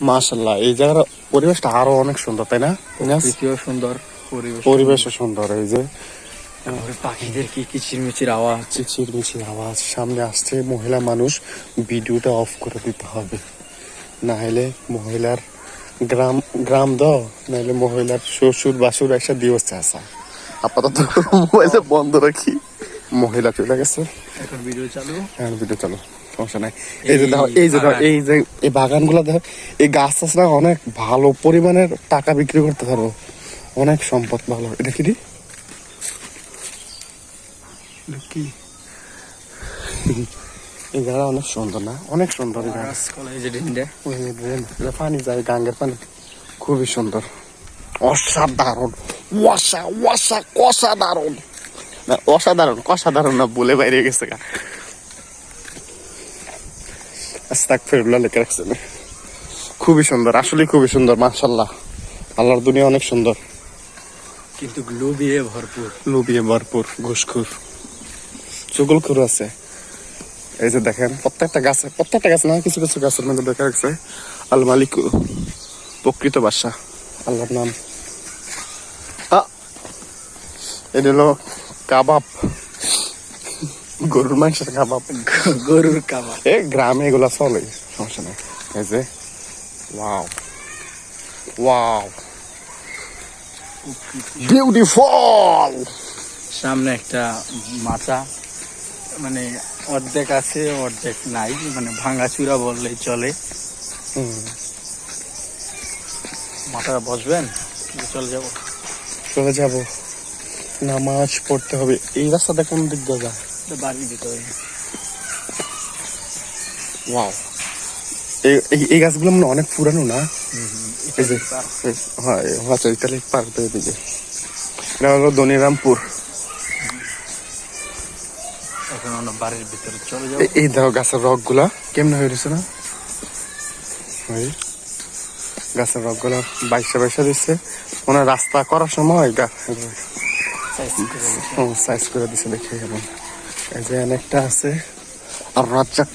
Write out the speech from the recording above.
মাশাআল্লাহ, এই জায়গার পরিবেশটা আরো অনেক সুন্দর, তাই না? সুন্দর পরিবেশও সুন্দর। এই যে পাখিদের কি কিচিরমিচির আওয়াজ, চিচিরমিচির আওয়াজ। সামনে আসছে মহিলা মানুষ, ভিডিওটা অফ করে দিতে হবে, না হলে মহিলার গ্রাম গ্রাম দাও, নাহলে মহিলার শ্বশুর বাসুর এসে দিয়েছে আসা। আপাতত মোবাইলে বন্ধ রাখি। মহিলা চলে গেছে, এখন ভিডিও চালু। এখন ভিডিও চালু, সমস্যা নাই। এই যে দেখো, এই যে দেখো, এই যে এই বাগানগুলো দেখো, এই গাছ আছে না, অনেক ভালো পরিমাণের টাকা বিক্রি করতে পারবো, অনেক সম্পদ। ভালো, এটা কি দি কি এই জায়গা অনেক সুন্দর না? অনেক সুন্দর এই জায়গা। পানি যায়, গাঙ্গের পানি খুবই সুন্দর, অসাধারণ, অসাধারণ না, অসাধারণ অসাধারণ না, বলে বাইরে গেছে গা। আস্তাগফিরুল্লাহ লেখা রাখছেন। খুবই সুন্দর, আসলে খুবই সুন্দর, মাশাআল্লাহ। আল্লাহর দুনিয়া অনেক সুন্দর, কিন্তু লোভিয়ে ভরপুর, লোভিয়ে ভরপুর, ঘুষখোর, চুগলখোর আছে। এই যে দেখেন, প্রত্যেকটা গাছ না, কিছু কিছু গাছের মধ্যে দেখা রাখছে আল মালিক, প্রকৃত বাদশা, আল্লাহর নাম। এটা হলো কাবাব, গরুর মাংসের কাবাব, গরুর কাবাব। গ্রামে এগুলা চলে, সমস্যা নেই। এই যে ওয়াও ওয়াও, বিউটিফুল। সামনে একটা মাচা, মানে অর্ধেক আছে অর্ধেক নাই, মানে ভাঙাচুরা বললেই চলে। মাথায় বসবেন, চলে যাব, নামাজ পড়তে হবে। এই রাস্তাটা কোন দিক দিয়ে যায়? বাড়ির ভিতরে। ওয়াও, এই গাছগুলো মানে অনেক পুরানো না? এই যে হ্যাঁ, আচ্ছা, ইতালি পার্ক দিকে। এটা হলো দনিরামপুর। এখন আমরা বাড়ির ভিতরে চলে যাবো। এই দেখো গাছের রক গুলা কেমনে হয়ে রয়েছে না? গাছের রক গুলা বাইশা দিচ্ছে, মানে রাস্তা করার সময় সাইজ করে দিচ্ছে, দেখে। এবং এই যে অনেকটা আছে আর রাজ্জাক।